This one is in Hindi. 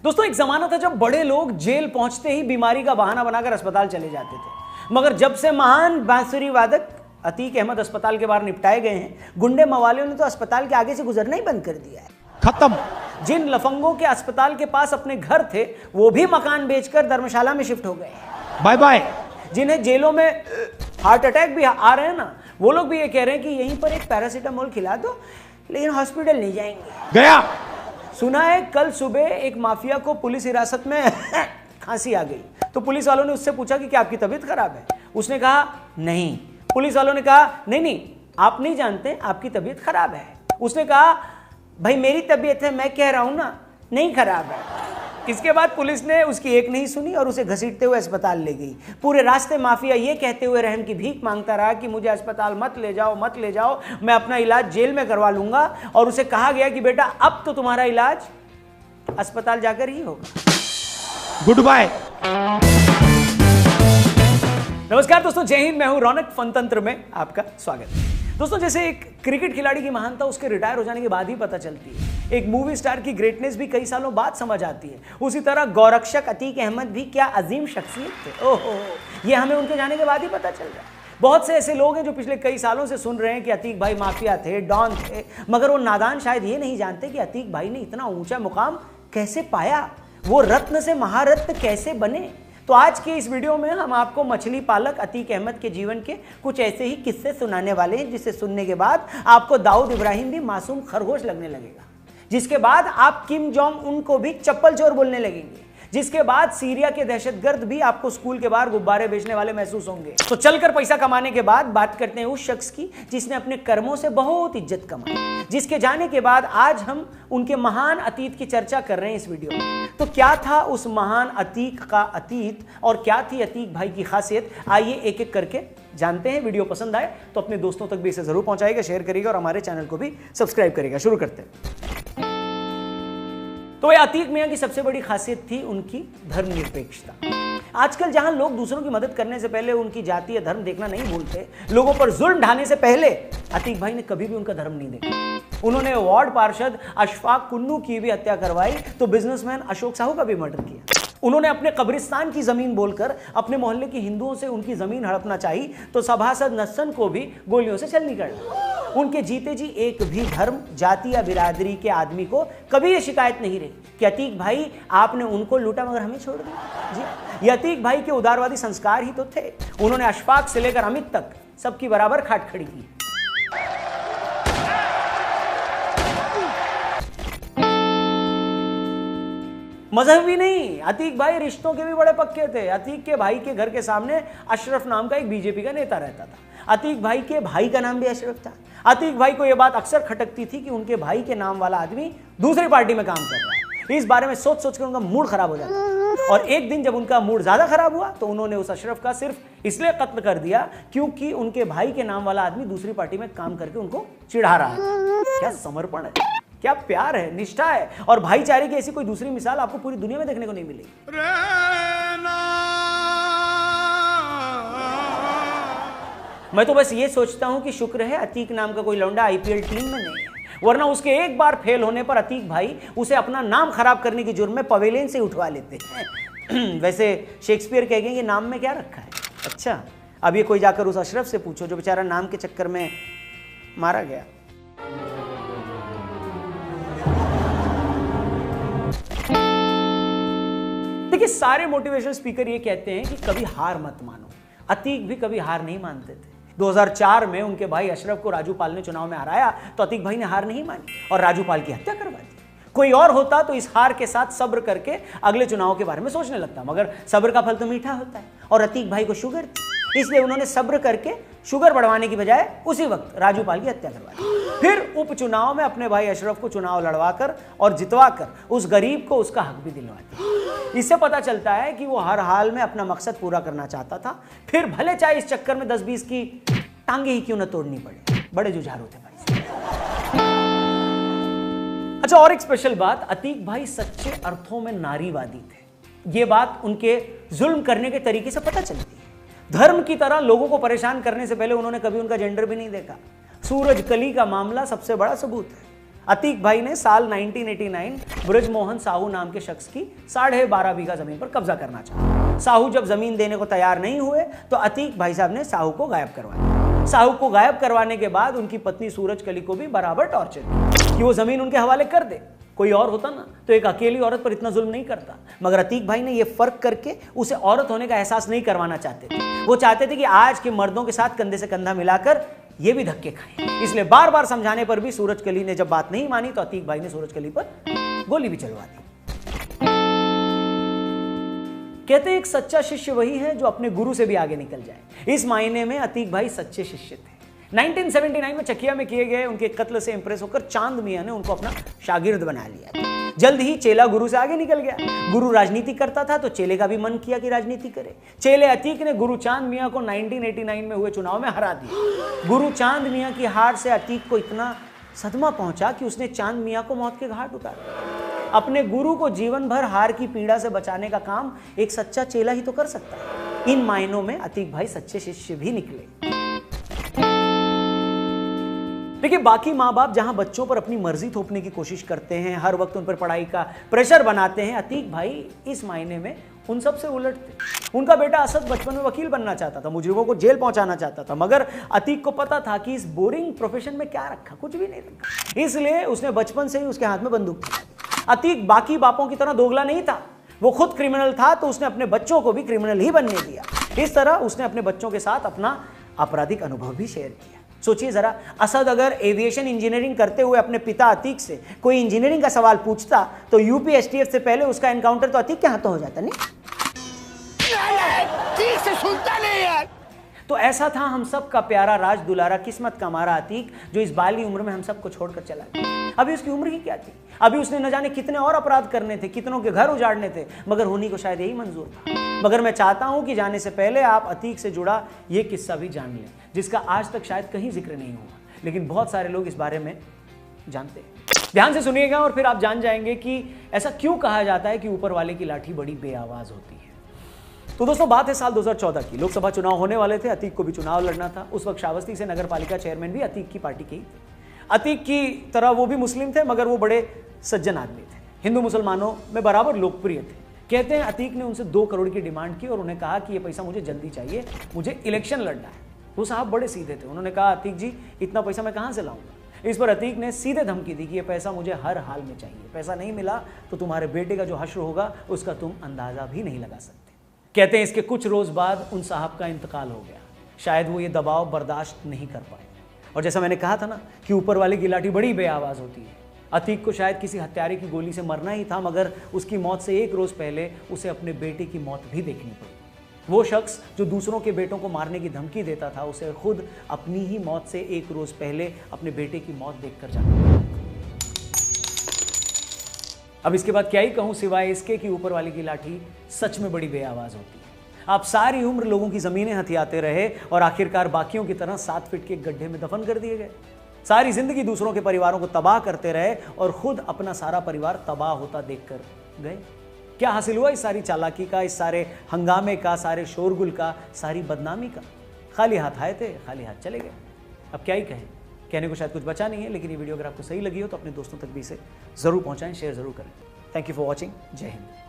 दोस्तों, एक जमाना था जब बड़े लोग जेल पहुंचते ही बीमारी का बहाना बनाकर अस्पताल चले जाते थे, मगर जब से महान बांसुरी वादक अतीक अहमद अस्पताल के बाहर निपटाए गए हैं, गुंडे मवालियों ने तो अस्पताल के आगे से गुजरना ही बंद कर दिया है। खत्म। जिन लफंगों के अस्पताल के पास अपने घर थे, वो भी मकान बेचकर धर्मशाला में शिफ्ट हो गए। Bye bye. जिन्हें जेलों में हार्ट अटैक भी आ रहे हैं ना, वो लोग भी ये कह रहे हैं कि यहीं पर एक पैरासीटामोल खिला दो, लेकिन हॉस्पिटल नहीं जाएंगे। गया। सुना है कल सुबह एक माफिया को पुलिस हिरासत में खांसी आ गई, तो पुलिस वालों ने उससे पूछा कि क्या आपकी तबीयत खराब है? उसने कहा नहीं। पुलिस वालों ने कहा नहीं, आप नहीं जानते, आपकी तबीयत खराब है। उसने कहा भाई मेरी तबीयत है, मैं कह रहा हूं ना, नहीं खराब है। इसके बाद पुलिस ने उसकी एक नहीं सुनी और उसे घसीटते हुए अस्पताल ले गई। पूरे रास्ते माफिया ये कहते हुए रहम की भीख मांगता रहा कि मुझे अस्पताल मत ले जाओ, मत ले जाओ, मैं अपना इलाज जेल में करवा लूंगा। और उसे कहा गया कि बेटा अब तो तुम्हारा इलाज अस्पताल जाकर ही होगा। Good bye. नमस्कार दोस्तों, जय हिंद। मैं हूं रौनक। फनतंत्र में आपका स्वागत है। दोस्तों, जैसे एक क्रिकेट खिलाड़ी की महानता उसके रिटायर हो जाने के बाद ही पता चलती है, एक मूवी स्टार की ग्रेटनेस भी कई सालों बाद समझ आती है, उसी तरह गौरक्षक अतीक अहमद भी क्या अजीम शख्सियत थे। ओहो, ये हमें उनके जाने के बाद ही पता चल रहा है। बहुत से ऐसे लोग हैं जो पिछले कई सालों से सुन रहे हैं कि अतीक भाई माफिया थे, डॉन थे, मगर वो नादान शायद ये नहीं जानते कि अतीक भाई ने इतना ऊंचा मुकाम कैसे पाया, वो रत्न से महारत्न कैसे बने। तो आज के इस वीडियो में हम आपको मछली पालक अतीक अहमद के जीवन के कुछ ऐसे ही किस्से सुनाने वाले हैं, जिसे सुनने के बाद आपको दाऊद इब्राहिम भी मासूम खरगोश लगने लगेगा, जिसके बाद आप किम जोंग उन को भी चप्पल चोर बोलने लगेंगे, जिसके बाद सीरिया के दहशतगर्द भी आपको स्कूल के बाहर गुब्बारे बेचने वाले महसूस होंगे। तो चलकर पैसा कमाने के बाद बात करते हैं उस शख्स की जिसने अपने कर्मों से बहुत इज्जत कमाई, जिसके जाने के बाद आज हम उनके महान अतीत की चर्चा कर रहे हैं इस वीडियो में। तो क्या था उस महान अतीक का अतीत और क्या थी अतीक भाई की खासियत, आइए एक एक करके जानते हैं। वीडियो पसंद आए तो अपने दोस्तों तक भी इसे जरूर पहुंचाएगा, शेयर करिएगा और हमारे चैनल को भी सब्सक्राइब करेगा। शुरू करते हैं। तो अतीक मियां की सबसे बड़ी खासियत थी उनकी धर्मनिरपेक्षता। आजकल जहां लोग दूसरों की मदद करने से पहले उनकी जाति या धर्म देखना नहीं भूलते, लोगों पर जुल्म ढाने से पहले अतीक भाई ने कभी भी उनका धर्म नहीं देखा। उन्होंने वार्ड पार्षद अशफाक कुन्नू की भी हत्या करवाई तो बिजनेसमैन अशोक साहू का भी मर्डर किया। उन्होंने अपने कब्रिस्तान की जमीन बोलकर अपने मोहल्ले के हिंदुओं से उनकी जमीन हड़पना चाही तो सभासद नस्सन को भी गोलियों से चल निकला। उनके जीते जी एक भी धर्म, जाति या बिरादरी के आदमी को कभी यह शिकायत नहीं रही कि अतीक भाई आपने उनको लूटा मगर हमें छोड़ दिया। जी, ये अतीक भाई के उदारवादी संस्कार ही तो थे। उन्होंने अशफाक से लेकर अमित तक सबकी बराबर खाट खड़ी की। मजहबी नहीं, अतीक भाई रिश्तों के भी बड़े पक्के थे। अतीक के भाई के घर के सामने अशरफ नाम का एक बीजेपी का नेता रहता था। अतीक भाई के भाई का नाम भी अशरफ था। अतीक भाई को यह बात अक्सर खटकती थी कि उनके भाई के नाम वाला आदमी दूसरी पार्टी में काम कर रहा है। इस बारे में सोच सोच कर उनका मूड खराब हो जाता। और एक दिन जब उनका मूड ज्यादा खराब हुआ तो उन्होंने उस अशरफ का सिर्फ इसलिए कत्ल कर दिया क्योंकि उनके भाई के नाम वाला आदमी दूसरी पार्टी में काम करके उनको चिढ़ा रहा था। क्या समर्पण है, क्या प्यार है, निष्ठा है और भाईचारे की ऐसी कोई दूसरी मिसाल आपको पूरी दुनिया में देखने को नहीं मिलेगी। मैं तो बस ये सोचता हूं कि शुक्र है अतीक नाम का कोई लौंडा आईपीएल टीम में नहीं है, वरना उसके एक बार फेल होने पर अतीक भाई उसे अपना नाम खराब करने की जुर्म में पवेलियन से उठवा लेते हैं। वैसे शेक्सपियर कहेंगे कि नाम में क्या रखा है। अच्छा, अब ये कोई जाकर उस अशरफ से पूछो जो बेचारा नाम के चक्कर में मारा गया। देखिए, सारे मोटिवेशनल स्पीकर ये कहते हैं कि कभी हार मत मानो। अतीक भी कभी हार नहीं मानते थे। 2004 में उनके भाई अशरफ को राजू पाल ने चुनाव में हराया तो अतीक भाई ने हार नहीं मानी और राजू पाल की हत्या करवा दी। कोई और होता तो इस हार के साथ सब्र करके अगले चुनाव के बारे में सोचने लगता, मगर सब्र का फल तो मीठा होता है और अतीक भाई को शुगर थी, इसलिए उन्होंने सब्र करके शुगर बढ़वाने की बजाय उसी वक्त राजू पाल की हत्या करवा दी। फिर उपचुनाव में अपने भाई अशरफ को चुनाव लड़वाकर और जितवाकर उस गरीब को उसका हक भी दिलवा दिया। इससे पता चलता है कि वो हर हाल में अपना मकसद पूरा करना चाहता था, फिर भले चाहे इस चक्कर में 10-20 की टांगे ही क्यों न तोड़नी पड़े। बड़े जुझारू थे भाई। अच्छा, और एक स्पेशल बात, अतीक भाई सच्चे अर्थों में नारीवादी थे। ये बात उनके जुल्म करने के तरीके से पता चलती है। धर्म की तरह लोगों को परेशान करने से पहले उन्होंने कभी उनका जेंडर भी नहीं देखा। सूरज कली का मामला सबसे बड़ा सबूत है। अतीक भाई ने साल 1989 ब्रजमोहन साहू नाम के शख्स की 12.5 बीघा जमीन पर कब्जा करना चाहा। साहू जब जमीन देने को तैयार नहीं हुए तो अतीक भाई साहब ने साहू को गायब करवाया। साहू को गायब करवाने के बाद उनकी पत्नी सूरजकली को भी बराबर टॉर्चर किया कि वो जमीन उनके हवाले कर दे। कोई और होता ना तो एक अकेली औरत पर इतना जुल्म नहीं करता, मगर अतीक भाई ने यह फर्क करके उसे औरत होने का एहसास नहीं करवाना चाहते थे। वो चाहते थे कि आज के मर्दों के साथ कंधे से कंधा मिलाकर ये भी धक्के खाएं। इसलिए बार बार समझाने पर भी सूरजकली ने जब बात नहीं मानी तो अतीक भाई ने सूरजकली पर गोली भी चलवा दी। कहते हैं एक सच्चा शिष्य वही है जो अपने गुरु से भी आगे निकल जाए। इस मायने में अतीक भाई सच्चे शिष्य थे। 1979 में चकिया में किए गए उनके कत्ल से इंप्रेस होकर चांद मियां ने उनको अपना शागिर्द बना लिया। जल्द ही चेला गुरु से आगे निकल गया। गुरु राजनीति करता था तो चेले का भी मन किया कि राजनीति करे। चेले अतीक ने गुरु चांद मियां को 1989 में हुए चुनाव में हरा दिया। गुरु चांद मियां की हार से अतीक को इतना सदमा पहुंचा कि उसने चांद मियां को मौत के घाट उतारा। अपने गुरु को जीवन भर हार की पीड़ा से बचाने का काम एक सच्चा चेला ही तो कर सकता है। इन मायनों में अतीक भाई सच्चे शिष्य भी निकले। देखिए, बाकी माँ बाप जहां बच्चों पर अपनी मर्जी थोपने की कोशिश करते हैं, हर वक्त उन पर पढ़ाई का प्रेशर बनाते हैं, अतीक भाई इस मायने में उन सब से उलट थे। उनका बेटा असद बचपन में वकील बनना चाहता था, मुजरिमों को जेल पहुंचाना चाहता था, मगर अतीक को पता था कि इस बोरिंग प्रोफेशन में क्या रखा, कुछ भी नहीं रखा। इसलिए उसने बचपन से ही उसके हाथ में बंदूक थी। अतीक बाकी बापों की तरह दोगला नहीं था। वो खुद क्रिमिनल था तो उसने अपने बच्चों को भी क्रिमिनल ही बनने दिया। इस तरह उसने अपने बच्चों के साथ अपना आपराधिक अनुभव भी शेयर किया। सोचिए जरा, असद अगर एविएशन इंजीनियरिंग करते हुए अपने पिता अतीक से कोई इंजीनियरिंग का सवाल पूछता तो यूपीएसटीएफ से पहले उसका एनकाउंटर तो अतीक के हाथों हो जाता। नहीं ठीक से सुनता नहीं यार। तो ऐसा था हम सब का प्यारा राज दुलारा किस्मत का मारा अतीक, जो इस बाली उम्र में हम सबको छोड़कर चला गया। अभी उसकी उम्र ही क्या थी? अभी उसने न जाने कितने और अपराध करने थे, कितनों के घर उजाड़ने थे, मगर होनी को शायद यही मंजूर था। मगर मैं चाहता हूं कि जाने से पहले आप अतीक से जुड़ा ये किस्सा भी जान लें, जिसका आज तक शायद कहीं जिक्र नहीं हुआ, लेकिन बहुत सारे लोग इस बारे में जानते हैं। ध्यान से सुनिएगा और फिर आप जान जाएंगे कि ऐसा क्यों कहा जाता है कि ऊपर वाले की लाठी बड़ी बेआवाज होती है। तो दोस्तों, बात है साल 2014 की। लोकसभा चुनाव होने वाले थे, अतीक को भी चुनाव लड़ना था। उस वक्त श्रावस्ती से नगर पालिका चेयरमैन भी अतीक की पार्टी के ही थे। अतीक की तरह वो भी मुस्लिम थे, मगर वो बड़े सज्जन आदमी थे, हिंदू मुसलमानों में बराबर लोकप्रिय थे। कहते हैं अतीक ने उनसे 2 करोड़ की डिमांड की और उन्हें कहा कि ये पैसा मुझे जल्दी चाहिए, मुझे इलेक्शन लड़ना है। वो साहब बड़े सीधे थे। उन्होंने कहा, अतीक जी इतना पैसा मैं कहाँ से लाऊंगा? इस पर अतीक ने सीधे धमकी दी कि ये पैसा मुझे हर हाल में चाहिए। पैसा नहीं मिला तो तुम्हारे बेटे का जो हश्र होगा उसका तुम अंदाजा भी नहीं लगा सकते। कहते हैं इसके कुछ रोज बाद उन साहब का इंतकाल हो गया। शायद वो ये दबाव बर्दाश्त नहीं कर पाए। और जैसा मैंने कहा था ना कि ऊपर वाले की लाठी बड़ी बेआवाज होती है, अतीक को शायद किसी हत्यारे की गोली से मरना ही था, मगर उसकी मौत से 1 रोज पहले उसे अपने बेटे की मौत भी देखनी पड़ी। वो शख्स जो दूसरों के बेटों को मारने की धमकी देता था, उसे खुद अपनी ही मौत से 1 रोज पहले अपने बेटे की मौत देखकर जाना। अब इसके बाद क्या ही कहूं सिवाय इसके कि ऊपर वाले की लाठी सच में बड़ी बेआवाज होती है। आप सारी उम्र लोगों की जमीनें हथियाते रहे और आखिरकार बाकियों की तरह 7 फीट के गड्ढे में दफन कर दिए गए। सारी जिंदगी दूसरों के परिवारों को तबाह करते रहे और खुद अपना सारा परिवार तबाह होता देखकर गए। क्या हासिल हुआ इस सारी चालाकी का, इस सारे हंगामे का, सारे शोरगुल का, सारी बदनामी का? खाली हाथ आए थे, खाली हाथ चले गए। अब क्या ही कहें, कहने को शायद कुछ बचा नहीं है, लेकिन ये वीडियो अगर आपको सही लगी हो तो अपने दोस्तों तक भी इसे जरूर पहुंचाएं, शेयर जरूर करें। Thank you for watching. जय हिंद।